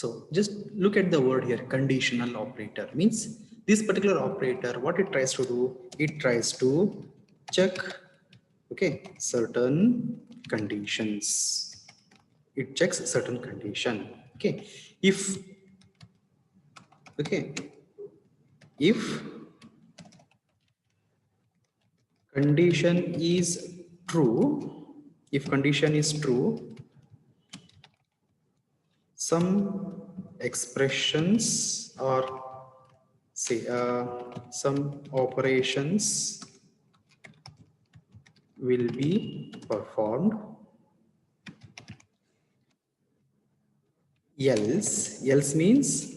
So just look at the word here, conditional operator. Means this particular operator, what it tries to do, it tries to check, okay, certain conditions. It checks certain condition. Okay, if okay, if condition is true, if condition is true, some expressions or say some operations will be performed, else means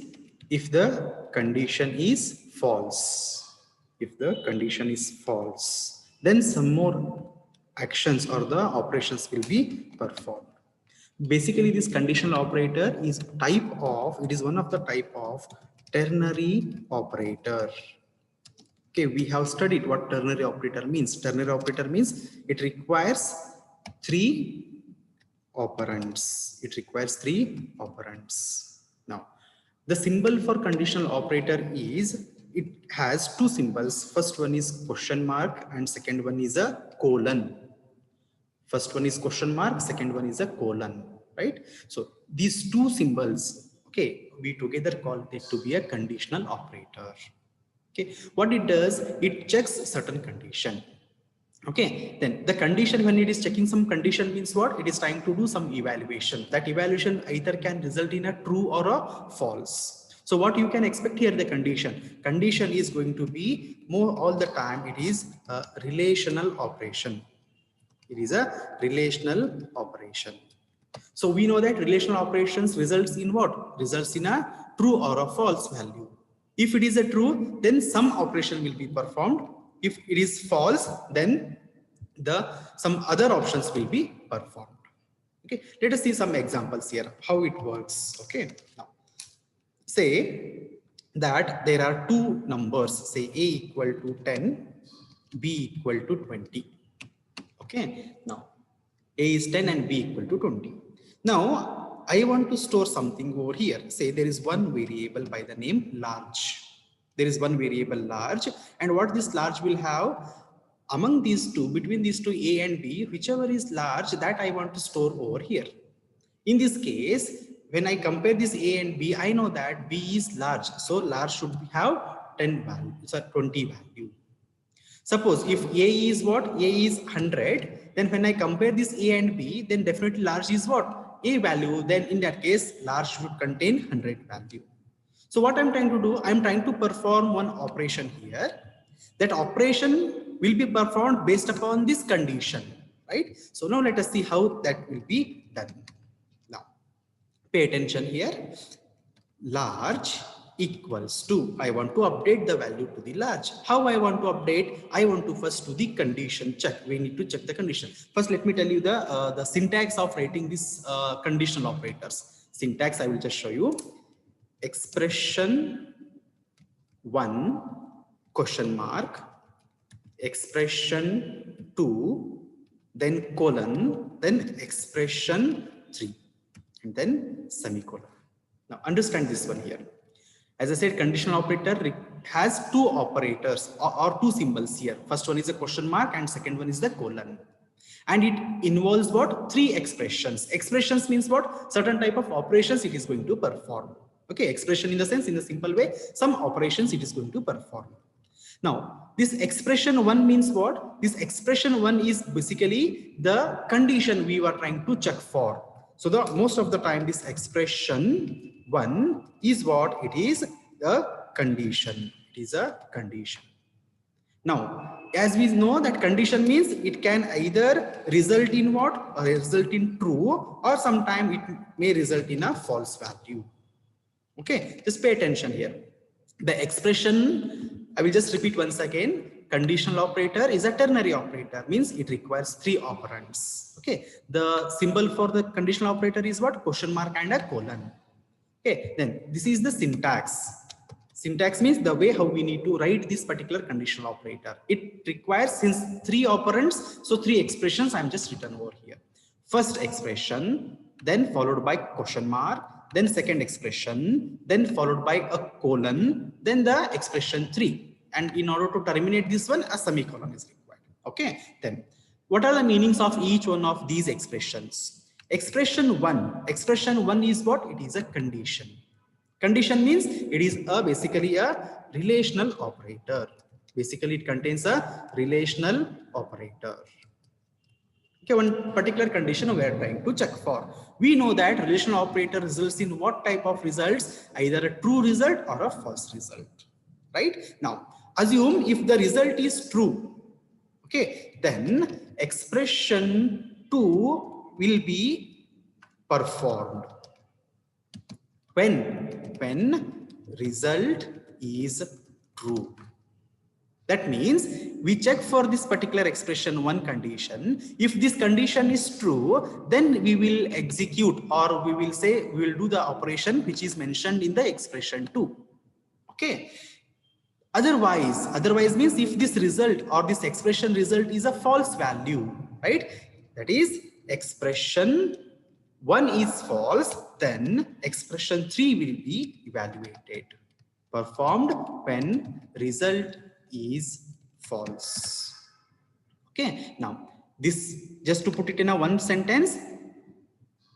if the condition is false. If the condition is false, then some more actions or the operations will be performed. Basically, this conditional operator is it is one of the type of ternary operator. Okay, we have studied what ternary operator means. Ternary operator means it requires three operands. It requires three operands. Now, the symbol for conditional operator is, it has two symbols. First one is question mark and second one is a colon. First one is question mark, second one is a colon, right? So these two symbols, okay, we together call it to be a conditional operator. Okay, what it does, it checks certain condition. Okay, then the condition, when it is checking some condition, means what? It is trying to do some evaluation. That evaluation either can result in a true or a false. So what you can expect here, the condition is going to be more all the time, it is a relational operation. It is a relational operation. So we know that relational operations results in what? Results in a true or a false value. If it is a true, then some operation will be performed. If it is false, then some other options will be performed. Okay, let us see some examples here, how it works. Okay, now say that there are two numbers, say a equal to 10, b equal to 20. Okay, now a is 10 and b equal to 20. Now I want to store something over here. Say there is one variable by the name large. There is one variable large, and what this large will have, among these two, between these two a and b, whichever is large, that I want to store over here. In this case, when I compare this a and b, I know that b is large, so large should have 10 value, it's a 20 value. Suppose if a is what? A is 100, then when I compare this a and b, then definitely large is what? A value, then in that case, large should contain 100 value. So what I'm trying to do, I'm trying to perform one operation here. That operation will be performed based upon this condition, right? So now let us see how that will be done. Now, pay attention here. Large equals to, I want to update the value to the large. How I want to update? I want to first do the condition check. We need to check the condition. First, let me tell you the syntax of writing these conditional operators. Syntax, I will just show you. Expression 1, question mark, expression 2, then colon, then expression 3, and then semicolon. Now understand this one here. As I said, conditional operator has two operators or two symbols here. First one is a question mark and second one is the colon. And it involves what? Three expressions. Expressions means what? Certain type of operations it is going to perform. Okay, expression in the sense, in a simple way, some operations it is going to perform. Now, this expression 1 means what? This expression 1 is basically the condition we were trying to check for. So the most of the time this expression 1 is what? It is a condition. It is a condition. Now, as we know that condition means it can either result in what? Or result in true, or sometime it may result in a false value. Okay, just pay attention here. The expression, I will just repeat once again. Conditional operator is a ternary operator, means it requires three operands. Okay, the symbol for the conditional operator is what? Question mark and a colon. Okay, then this is the syntax. Syntax means the way how we need to write this particular conditional operator. It requires, since three operands, so three expressions I'm just written over here. First expression, then followed by question mark, then second expression, then followed by a colon, then the expression 3. And in order to terminate this one, a semicolon is required. Okay, then what are the meanings of each one of these expressions? Expression 1 is what? It is a condition. Condition means it is basically a relational operator. Basically, it contains a relational operator. Okay, one particular condition we are trying to check for. We know that relational operator results in what type of results? Either a true result or a false result. Right? Now, assume if the result is true, okay, then expression 2 will be performed. When result is true. That means we check for this particular expression 1 condition. If this condition is true, then we will execute, or we will say we will do the operation which is mentioned in the expression 2. Okay. Otherwise means if this result or this expression result is a false value, right? That is expression 1 is false, then expression 3 will be evaluated. Performed when result is false. Okay, now this, just to put it in a one sentence,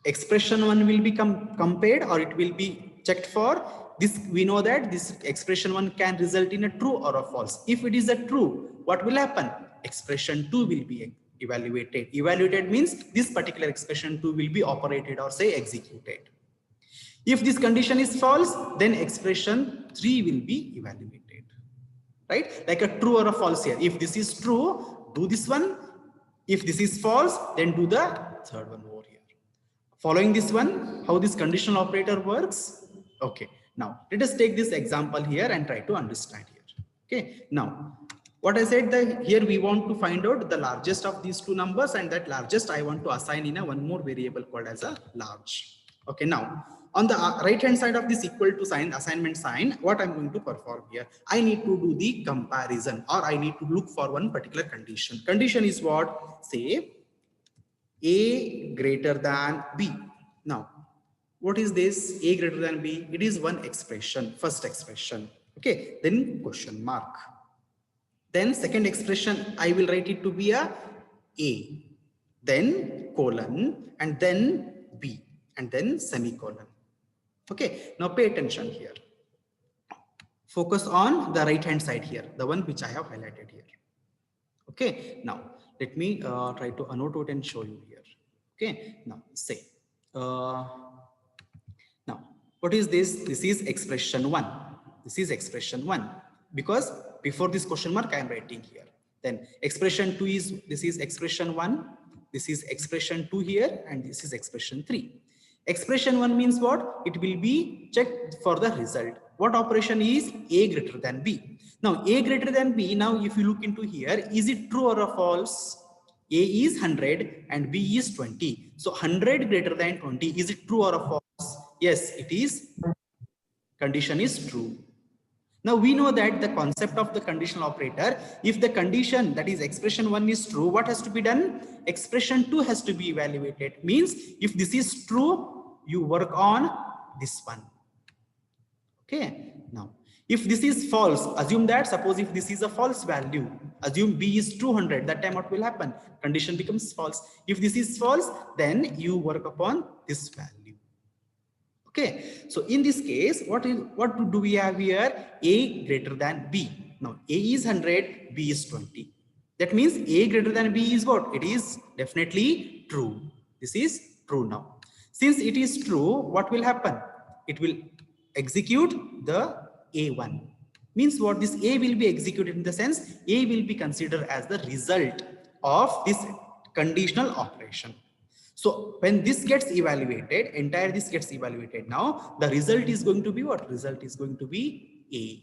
expression 1 will be compared, or it will be checked for this. We know that this expression 1 can result in a true or a false. If it is a true, what will happen? Expression 2 will be evaluated. Evaluated means this particular expression 2 will be operated or say executed. If this condition is false, then expression 3 will be evaluated. Right? Like a true or a false here. If this is true, do this one. If this is false, then do the third one over here. Following this one, how this conditional operator works? Okay. Now, let us take this example here and try to understand here. Okay. Now, what I said that here we want to find out the largest of these two numbers, and that largest I want to assign in a one more variable called as a large. Okay. Now, on the right hand side of this equal to sign, assignment sign, what I'm going to perform here? I need to do the comparison, or I need to look for one particular condition. Condition is what? Say A greater than B. Now, what is this? A greater than B? It is one expression, first expression. Okay, then question mark. Then second expression, I will write it to be a, then colon, and then B, and then semicolon. Okay, now pay attention here. Focus on the right hand side here, the one which I have highlighted here. Okay, now let me try to annotate and show you here. Okay, now say, now what is this? This is expression 1. This is expression 1, because before this question mark I am writing here. Then expression 2 is, this is expression 1, this is expression 2 here, and this is expression 3. Expression 1 means what? It will be checked for the result. What operation is A greater than B? Now A greater than B, now if you look into here, is it true or a false? A is 100 and B is 20. So 100 greater than 20, is it true or a false? Yes, it is. Condition is true. Now we know that the concept of the conditional operator, if the condition, that is expression 1 is true, what has to be done? Expression 2 has to be evaluated. Means if this is true, you work on this one. Okay, now if this is false, assume that, suppose if this is a false value, assume B is 200, that time what will happen? Condition becomes false. If this is false, then you work upon this value. Okay, so in this case, what do we have here? A greater than B. Now A is 100, B is 20. That means A greater than B is what? It is definitely true. This is true now. Since it is true, what will happen? It will execute the A1. Means what? This A will be executed in the sense A will be considered as the result of this conditional operation. So when this gets evaluated, entire this gets evaluated now, the result is going to be what? Result is going to be A.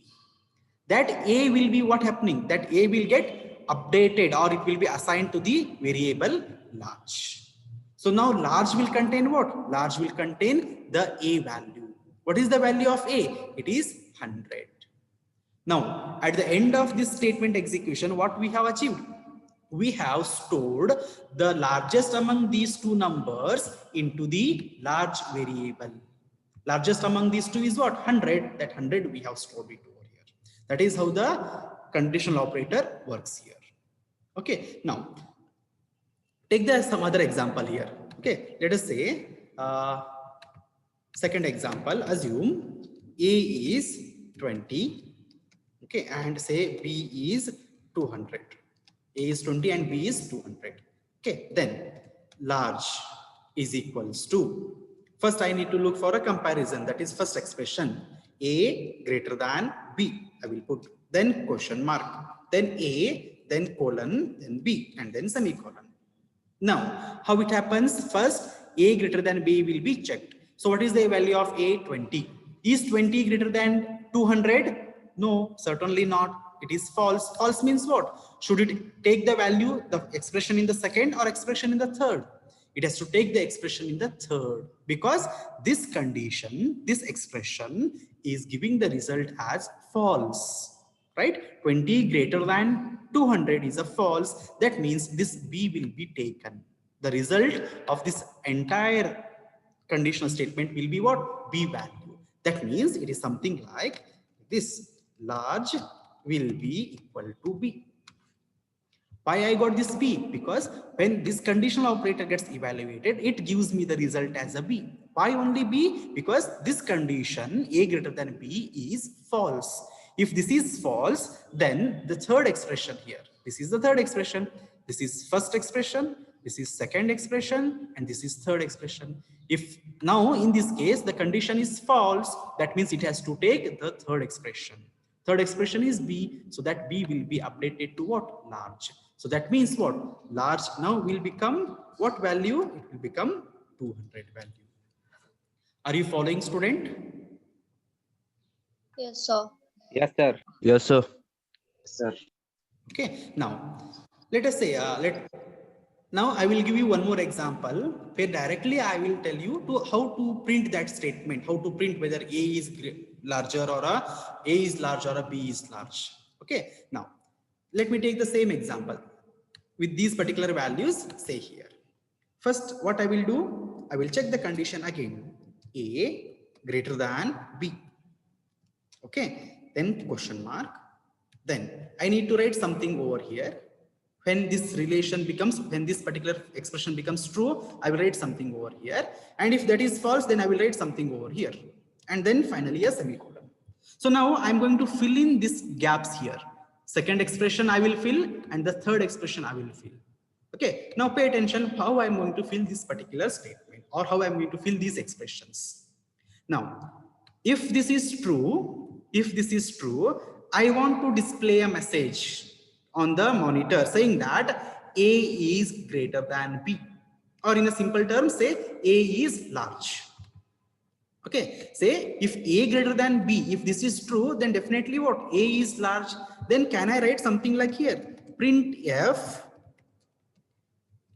That A will be what happening? That A will get updated, or it will be assigned to the variable large. So now large will contain what? Large will contain the A value. What is the value of A? It is 100. Now at the end of this statement execution, what we have achieved? We have stored the largest among these two numbers into the large variable. Largest among these two is what? 100. That 100 we have stored it over here. That is how the conditional operator works here. Okay, now take some other example here. Okay, let us say second example, assume A is 20, okay, and say B is 200. A is 20 and B is 200. Okay, then large is equals to, first I need to look for a comparison, that is first expression, A greater than B. I will put, then question mark, then A, then colon, then B, and then semicolon. Now, how it happens? First, A greater than B will be checked. So what is the value of A? 20. Is 20 greater than 200? No, certainly not. It is false. False means what? Should it take the value, the expression in the second or expression in the third? It has to take the expression in the third, because this condition, this expression is giving the result as false, right? 20 greater than 200 is a false. That means this B will be taken. The result of this entire conditional statement will be what? B value. That means it is something like this: large will be equal to B. Why I got this B? Because when this conditional operator gets evaluated, it gives me the result as a B. Why only B? Because this condition, A greater than B, is false. If this is false, then the third expression here, this is the third expression, this is first expression, this is second expression, and this is third expression. If now in this case the condition is false, that means it has to take the third expression. Third expression is B, so that B will be updated to what? Large. So that means what? Large now will become what value? It will become 200 value. Are you following, student? Yes, sir. Yes, sir. Yes, sir. Sir. Okay, now let us say now I will give you one more example where directly I will tell you how to print that statement, how to print whether A is larger or A is large or a B is large. Okay, now let me take the same example with these particular values, say here. First, what I will do, I will check the condition again, A greater than B. Okay, then question mark. Then I need to write something over here. When this relation becomes, when this particular expression becomes true, I will write something over here. And if that is false, then I will write something over here. And then finally a semicolon. So now I'm going to fill in these gaps here. Second expression I will fill, and the third expression I will fill. Okay, now pay attention how I'm going to fill this particular statement, or how I'm going to fill these expressions. Now, if this is true, I want to display a message on the monitor saying that A is greater than B, or in a simple term, say A is large. Okay, say if A greater than B, if this is true, then definitely what? A is large. Then can I write something like here? Print F,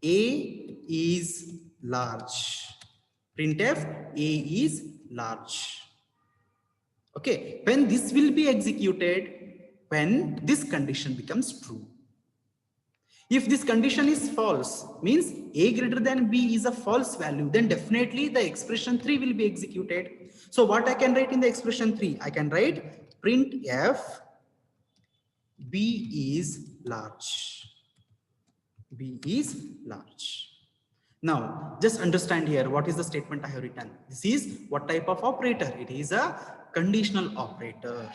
A is large. Print F, A is large. Okay, when this will be executed, when this condition becomes true. If this condition is false, means A greater than B is a false value, then definitely the expression 3 will be executed. So what I can write in the expression 3? I can write print F, B is large. B is large. Now, just understand here, what is the statement I have written? This is what type of operator? It is a conditional operator,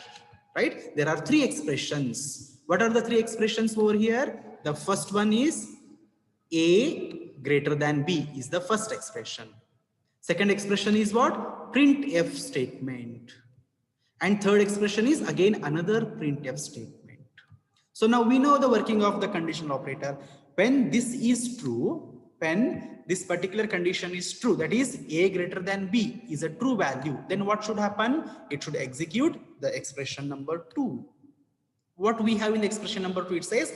right? There are three expressions. What are the three expressions over here? The first one is A greater than B is the first expression. Second expression is what? Printf statement. And third expression is again another printf statement. So now we know the working of the conditional operator. When this is true, when this particular condition is true, that is A greater than B is a true value, then what should happen? It should execute the expression number 2. What we have in the expression number 2, it says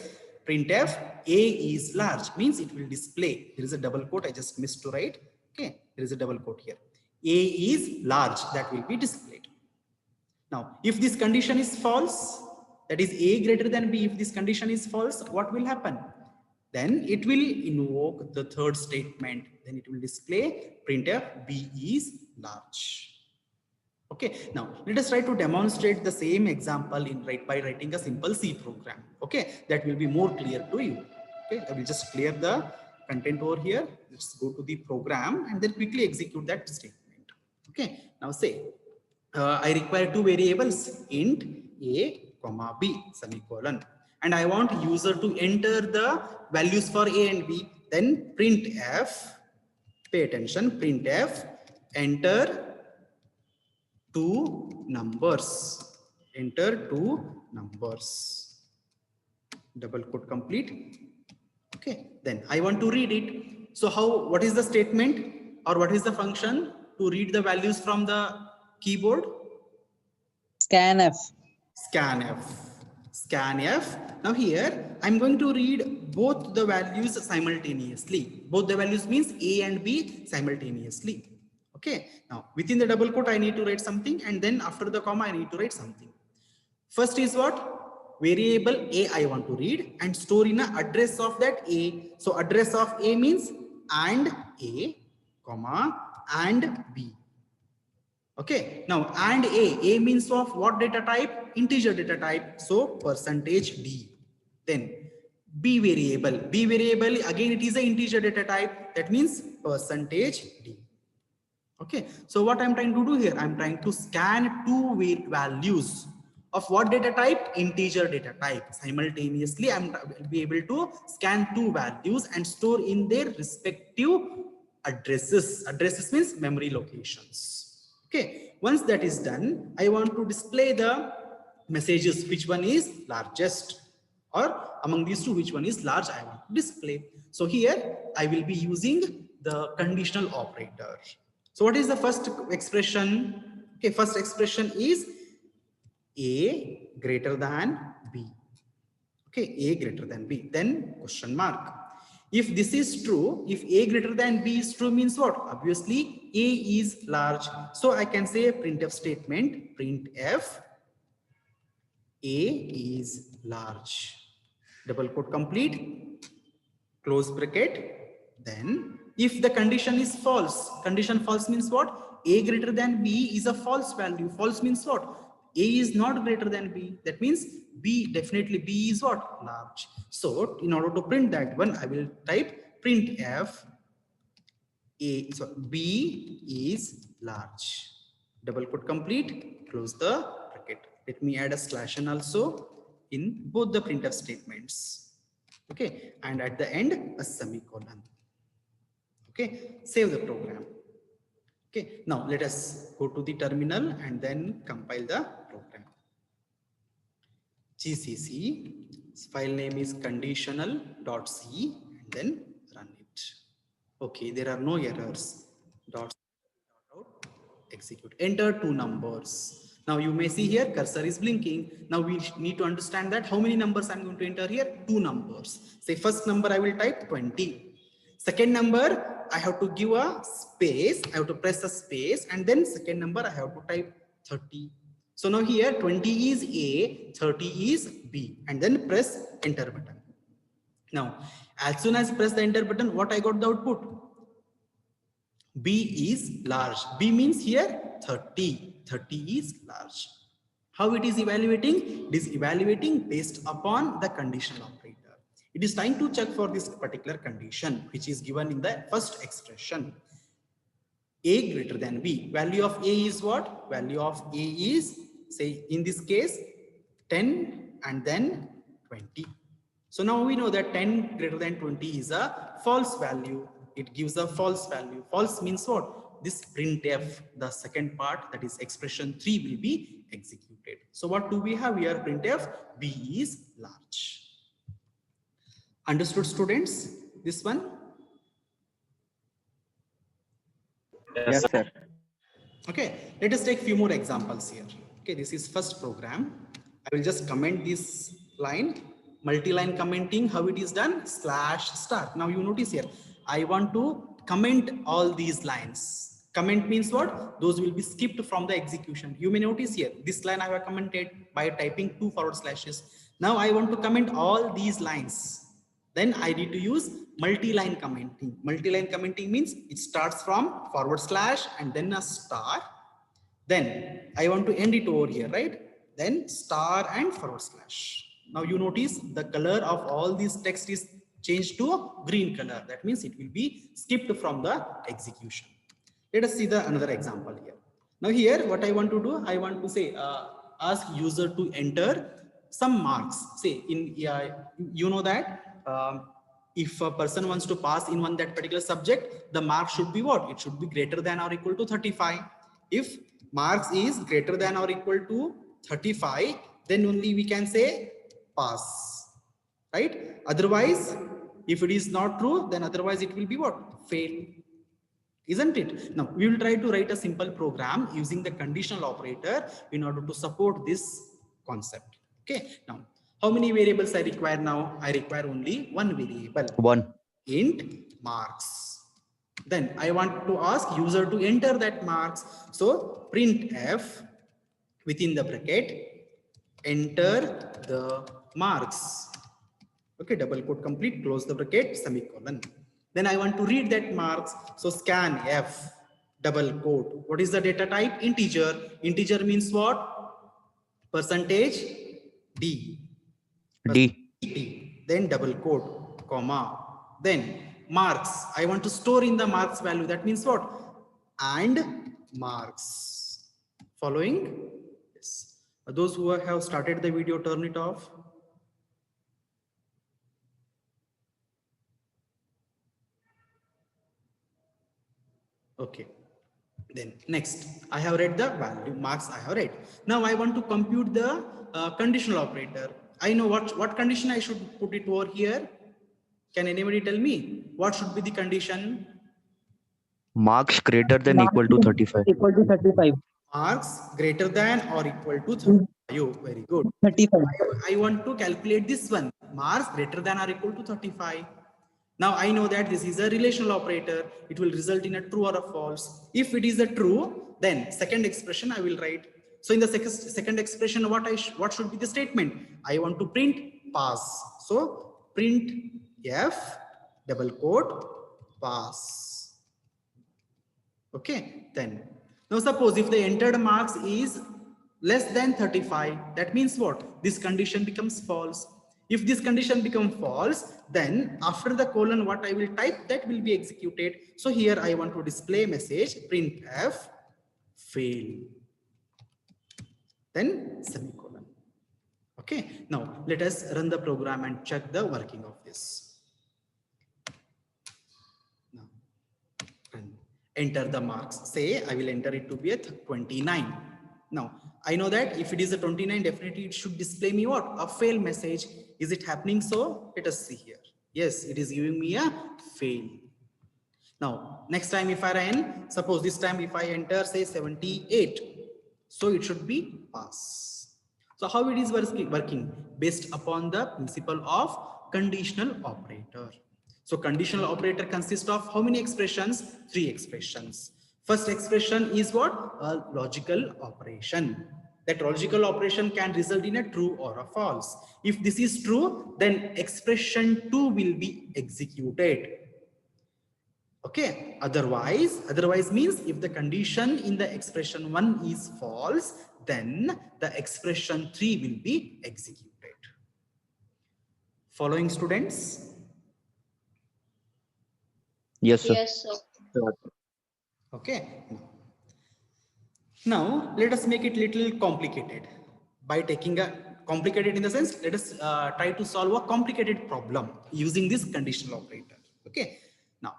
printf A is large, means it will display. There is a double quote, I just missed to write. Okay, there is a double quote here. A is large, that will be displayed. Now, if this condition is false, that is A greater than B, if this condition is false, what will happen? Then it will invoke the third statement. Then it will display printf B is large. Okay, now let us try to demonstrate the same example by writing a simple C program. Okay, that will be more clear to you. Okay, I will just clear the content over here. Let's go to the program and then quickly execute that statement. Okay, now say I require two variables, int a comma b semicolon, and I want user to enter the values for a and b. Then printf, pay attention, printf enter two numbers, enter two numbers, double quote complete. Okay, then I want to read it. So what is the statement or what is the function to read the values from the keyboard? Scanf. Scanf. Scanf. Now here I'm going to read both the values simultaneously. Both the values means a and b simultaneously. Okay, now within the double quote I need to write something, and then after the comma I need to write something. First is what? Variable a I want to read and store in an address of that a. So address of a means and a comma and b. Okay, now and a means of what data type? Integer data type. So percentage d. Then b variable again it is an integer data type, that means percentage d. Okay, so what I'm trying to do here, I'm trying to scan two values of what data type? Integer data type. Simultaneously I'm will be able to scan two values and store in their respective addresses. Addresses means memory locations. Okay, once that is done, I want to display the messages, which one is largest, or among these two which one is large I want to display. So here I will be using the conditional operator. So what is the first expression? Okay, first expression is a greater than b. Okay, a greater than b, then question mark. If this is true, if a greater than b is true means what? Obviously a is large. So I can say a printf statement, printf a is large, double quote complete, close bracket. Then if the condition is false, condition false means what? A greater than b is a false value. False means what? A is not greater than b. That means b, definitely b is what? Large. So in order to print that one, I will type printf a, so b is large, double quote complete, close the bracket. Let me add a slash n also in both the printf statements. Okay, and at the end a semicolon. Okay, save the program. Okay, now let us go to the terminal and then compile the program. GCC, file name is conditional.c, and then run it. Okay, there are no errors. Dot out, execute. Enter two numbers. Now you may see here cursor is blinking. Now we need to understand that how many numbers I'm going to enter here? Two numbers. Say first number I will type 20. Second number I have to give a space. I have to press a space, and then second number I have to type 30. So now here 20 is A, 30 is B, and then press enter button. Now as soon as I press the enter button, what I got the output? B is large. B means here 30. 30 is large. How it is evaluating? It is evaluating based upon the conditional operator. It is trying to check for this particular condition, which is given in the first expression. A greater than B. Value of A is what? Value of A is, say in this case, 10 and then 20. So now we know that 10 greater than 20 is a false value. It gives a false value. False means what? This printf, the second part, that is expression 3, will be executed. So what do we have here? Printf B is large. Understood, students? This one? Yes, sir. Okay, let us take few more examples here. Okay, this is first program. I will just comment this line, multi-line commenting. How it is done? Slash start. Now you notice here, I want to comment all these lines. Comment means what? Those will be skipped from the execution. You may notice here, this line I have commented by typing 2 forward slashes. Now I want to comment all these lines. Then I need to use multi-line commenting. Multi-line commenting means it starts from forward slash and then a star. Then I want to end it over here, right? Then star and forward slash. Now you notice the color of all this text is changed to a green color. That means it will be skipped from the execution. Let us see the another example here. Now here, what I want to do, I want to say, ask user to enter some marks. Say in, you know that if a person wants to pass in one that particular subject, the mark should be what? It should be greater than or equal to 35. If marks is greater than or equal to 35, then only we can say pass, right? Otherwise, if it is not true, then otherwise it will be what? Fail. Isn't it? Now we will try to write a simple program using the conditional operator in order to support this concept. Okay. Now, how many variables I require now? I require only one variable. One. Int marks. Then I want to ask user to enter that marks. So print f within the bracket, enter the marks. Okay, double quote complete, close the bracket, semicolon. Then I want to read that marks. So scan f, double quote. What is the data type? Integer. Integer means what? Percentage D. D. Then double quote, comma. Then marks. I want to store in the marks value. That means what? And marks. Following? Yes. Those who have started the video, turn it off. Okay. Then next, I have read the value marks. I have read. Now I want to compute the conditional operator. I know what condition I should put it over here. Can anybody tell me what should be the condition? Marks greater than equal to 35. Equal to 35. Marks greater than or equal to 35. Very good. 35. I want to calculate this one. Marks greater than or equal to 35. Now I know that this is a relational operator. It will result in a true or a false. If it is a true, then second expression I will write. So in the second expression, what should be the statement? I want to print pass. So print f double quote pass. Okay, then now suppose if the entered marks is less than 35, that means what? This condition becomes false. If this condition becomes false, then after the colon, what I will type, that will be executed. So here I want to display message printf fail, then semicolon. Okay, now let us run the program and check the working of this. Now enter the marks. Say I will enter it to be at 29. Now I know that if it is a 29, definitely it should display me what? A fail message. Is it happening so? Let us see here. Yes, it is giving me a fail. Now, next time if I run, suppose this time if I enter say 78, so it should be pass. So how it is working? Based upon the principle of conditional operator. So conditional operator consists of how many expressions? 3 expressions. First expression is what? A logical operation. That logical operation can result in a true or a false. If this is true, then expression 2 will be executed. Okay, otherwise means if the condition in the expression 1 is false, then the expression 3 will be executed. Following students? Yes, sir. Yes, sir. Okay. Now let us make it little complicated by taking a complicated in the sense, let us try to solve a complicated problem using this conditional operator. Okay. Now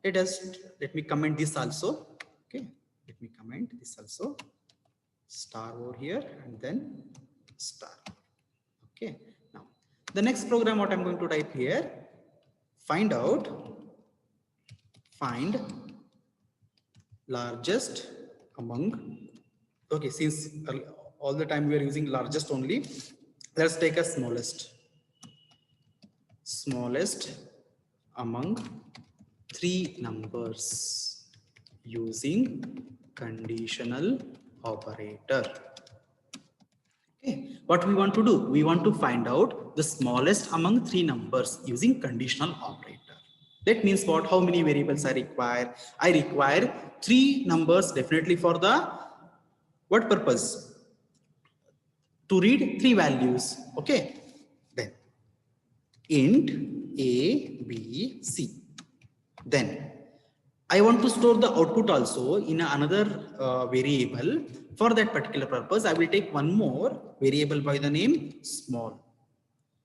let me comment this also. Okay. Let me comment this also. Star over here and then star. Okay. Now the next program, what I'm going to type here, find largest among, okay, since all the time we are using largest only, let's take a smallest among 3 numbers using conditional operator. Okay, what we want to do, we want to find out the smallest among 3 numbers using conditional operator. That means what? How many variables I require? I require 3 numbers definitely for the what purpose? To read 3 values. Okay. Then int A, B, C. Then I want to store the output also in another variable. For that particular purpose, I will take one more variable by the name small.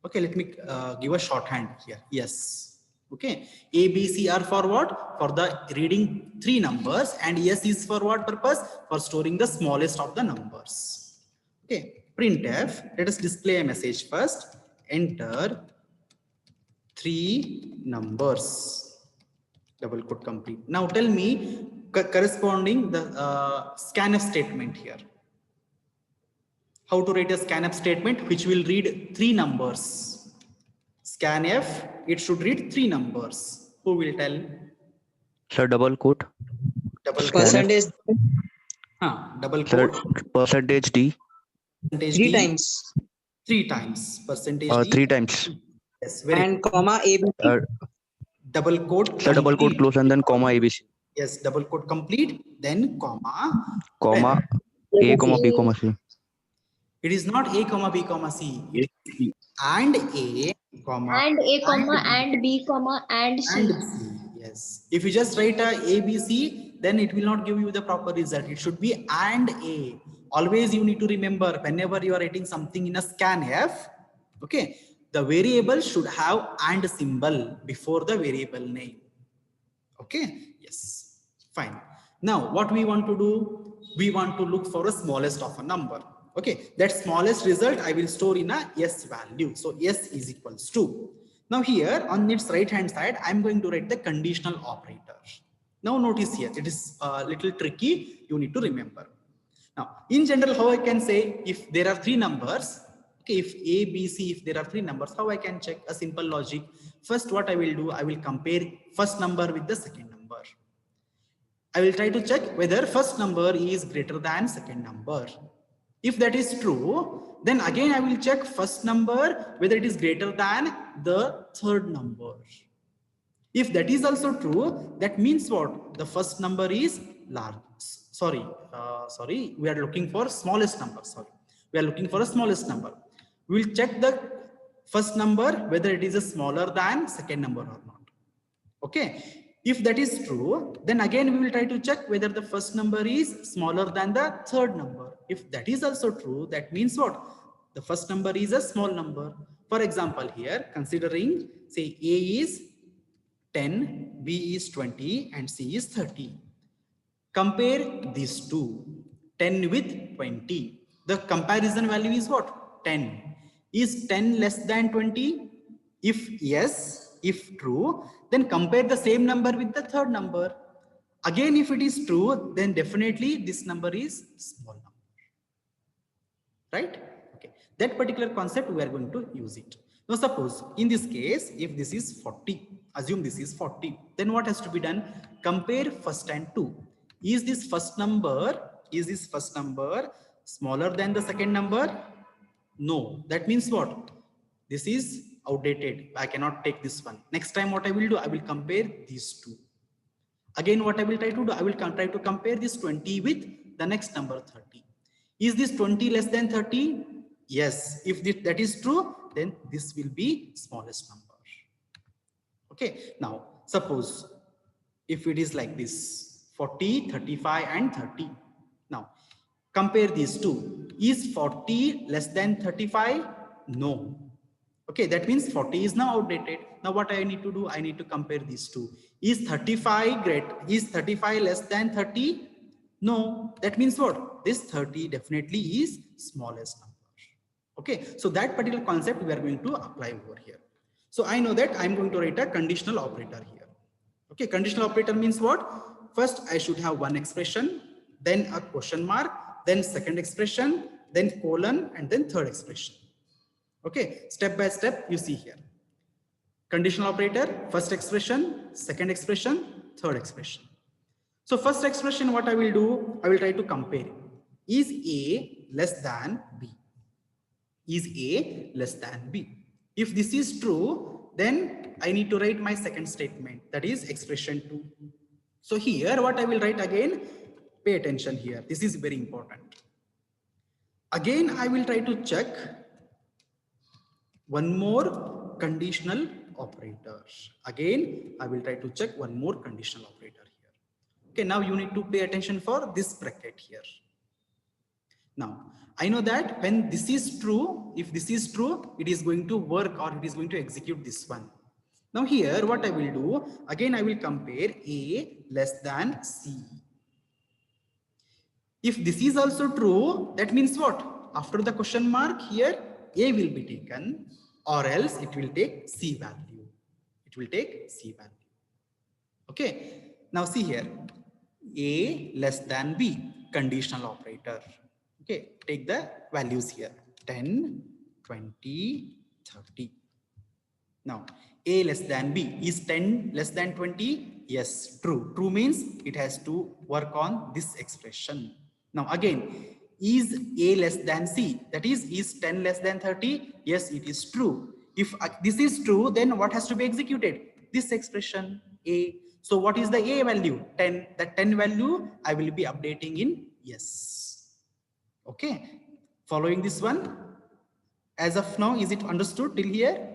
Okay, let me give a shorthand here. Yes. Okay. A, B, C are for what? For the reading 3 numbers, and S is for what purpose? For storing the smallest of the numbers. Okay. Printf, let us display a message first. Enter 3 numbers. Double quote complete. Now tell me corresponding the scanf statement here. How to write a scanf statement which will read 3 numbers. Scanf, it should read 3 numbers. Who will tell? Sir, double quote. Double quote. Scanf. Percentage Double Sir, quote. percentage D. Percentage 3 D. times 3 times. Percentage D. 3 times. Yes, very and good. comma ABC. Double quote. Sir, double quote Complete. close and then comma ABC. Yes, double quote complete. Then comma. Comma Then A, comma B, comma C. it is not A comma B comma C. It is and A comma And A comma B and B comma and and C. C. Yes. If you just write a B, C, then it will not give you the proper result. It should be and A. Always you need to remember whenever you are writing something in a scanf, okay, the variable should have and symbol before the variable name. Okay. Yes. Fine. Now what we want to do? We want to look for a smallest of a number. Okay. That smallest result I will store in a S value. So S is equals to. Now here on its right hand side, I'm going to write the conditional operator. Now notice here, it is a little tricky. You need to remember. Now in general, how I can say if there are 3 numbers, okay, if A, B, C, if there are 3 numbers, how I can check? A simple logic. First, what I will do, I will compare first number with the second number. I will try to check whether first number is greater than second number. If that is true, then again I will check first number whether it is greater than the third number. If that is also true, that means what? The first number is large. Sorry, we are looking for smallest number. Sorry, we are looking for a smallest number. We will check the first number whether it is a smaller than second number or not. Okay. If that is true, then again we will try to check whether the first number is smaller than the third number. If that is also true, that means what? The first number is a small number. For example, here considering say A is 10, B is 20 and C is 30. Compare these two, 10 with 20. The comparison value is what? 10. Is 10 less than 20? If yes, if true, then compare the same number with the third number. Again, if it is true, then definitely this number is small number. Right? Okay. That particular concept we are going to use it. Now suppose in this case, if this is 40, assume this is 40, then what has to be done? Compare first and 2. Is this first number smaller than the second number? No. That means what? This is outdated. I cannot take this one. Next time what I will do, I will compare these two. Again, what I will try to do, I will try to compare this 20 with the next number 30. Is this 20 less than 30? Yes. If that is true, then this will be smallest number. Okay. Now, suppose if it is like this, 40, 35 and 30. Now, compare these two. Is 40 less than 35? No. Okay, that means 40 is now outdated. Now what I need to do? I need to compare these two. Is 35 great? Is 35 less than 30? No. That means what? This 30 definitely is smallest number. Okay, so that particular concept we are going to apply over here. So I know that I'm going to write a conditional operator here. Okay, conditional operator means what? First, I should have one expression, then a question mark, then second expression, then colon, and then third expression. Okay, step by step, you see here. Conditional operator, first expression, second expression, third expression. So first expression, what I will do, I will try to compare. Is A less than B? Is A less than B? If this is true, then I need to write my second statement, that is expression 2. So here what I will write again, pay attention here. This is very important. Again, I will try to check one more conditional operator. Again, I will try to check one more conditional operator here. Okay, now you need to pay attention for this bracket here. Now, I know that when this is true, if this is true, it is going to work or it is going to execute this one. Now here, what I will do, again, I will compare A less than C. If this is also true, that means what? After the question mark here, A will be taken or else it will take C value. It will take C value. Okay. Now see here, A less than B, conditional operator. Okay. Take the values here, 10, 20, 30. Now, A less than B, is 10 less than 20? Yes, true. True means it has to work on this expression. Now again, is A less than C? That is 10 less than 30? Yes, it is true. If this is true, then what has to be executed? This expression A. So what is the A value? 10. That 10 value I will be updating in yes. Okay. Following this one, as of now, is it understood till here?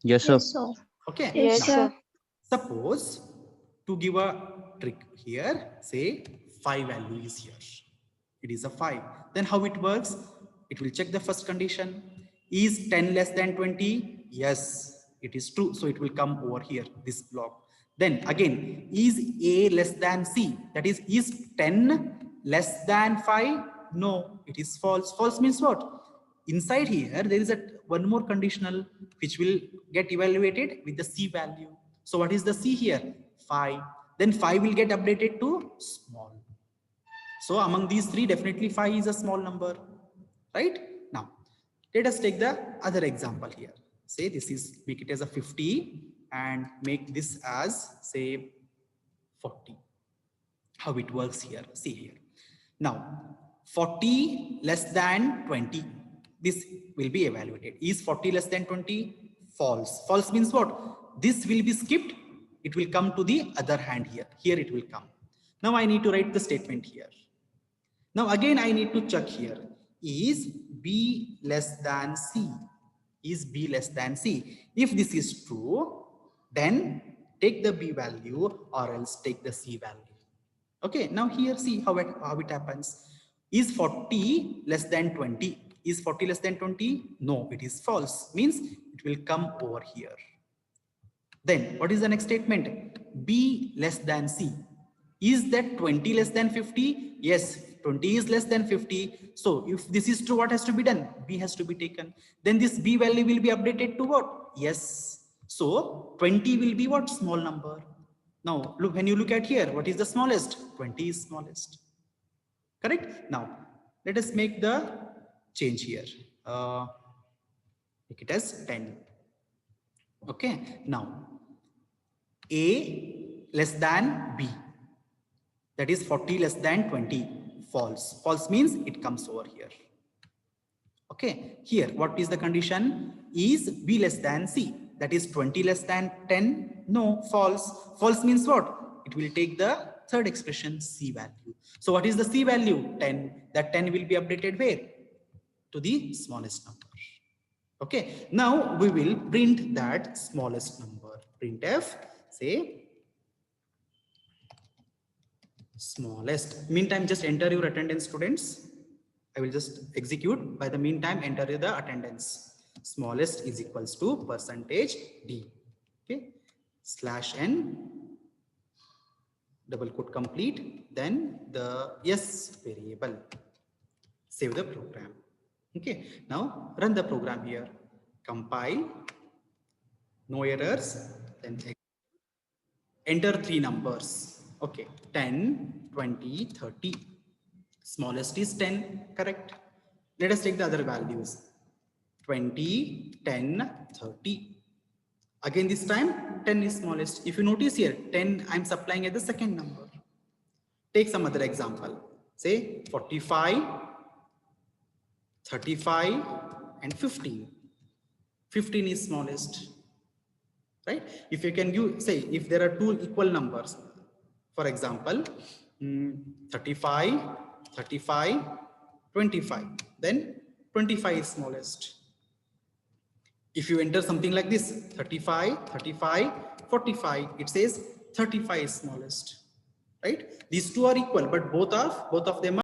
Yes, sir. Yes, sir. Okay. Yes, Now, sir. suppose to give a trick here, say 5 value is here. It is a 5. Then how it works? It will check the first condition. Is 10 less than 20? Yes, it is true. So it will come over here, this block. Then again, is A less than C? That is 10 less than 5? No, it is false. False means what? Inside here, there is one more conditional which will get evaluated with the C value. So what is the C here? 5. Then 5 will get updated to small. So among these three, definitely 5 is a small number, right? Now, let us take the other example here. Say this is, make it as a 50 and make this as, say, 40. How it works here, see here. Now, 40 less than 20, this will be evaluated. Is 40 less than 20? False. False means what? This will be skipped. It will come to the other hand here. Here it will come. Now I need to write the statement here. Now again, I need to check here. Is B less than C? Is B less than C? If this is true, then take the B value or else take the C value. Okay, now here see how it happens. Is 40 less than 20? Is 40 less than 20? No, it is false. Means it will come over here. Then what is the next statement? B less than C. Is that 20 less than 50? Yes, 20 is less than 50. So if this is true, what has to be done? B has to be taken. Then this B value will be updated to what? Yes. So 20 will be what? Small number. Now look, when you look at here, what is the smallest? 20 is smallest. Correct? Now let us make the change here. Make it as 10. Okay. Now A less than B. That is 40 less than 20. False. False means it comes over here. Okay. Here, what is the condition? Is B less than C? That is 20 less than 10? No, false. False means what? It will take the third expression C value. So what is the C value? 10. That 10 will be updated where? To the smallest number. Okay. Now we will print that smallest number. Printf, say smallest. Meantime, just enter your attendance, students. I will just execute. By the meantime, enter the attendance. Smallest is equals to percentage D. Okay. /n, double quote complete, then the yes variable. Save the program. Okay. Now run the program here. Compile. No errors. Then enter three numbers. Okay. 10, 20, 30. Smallest is 10, correct? Let us take the other values. 20, 10, 30. Again, this time 10 is smallest. If you notice here, 10 I'm supplying as the second number. Take some other example. Say 45, 35, and 15. 15 is smallest. right? If you can give, say, if there are two equal numbers, for example, 35, 35, 25, then 25 is smallest. If you enter something like this, 35, 35, 45, it says 35 is smallest, right? These two are equal, but both of them are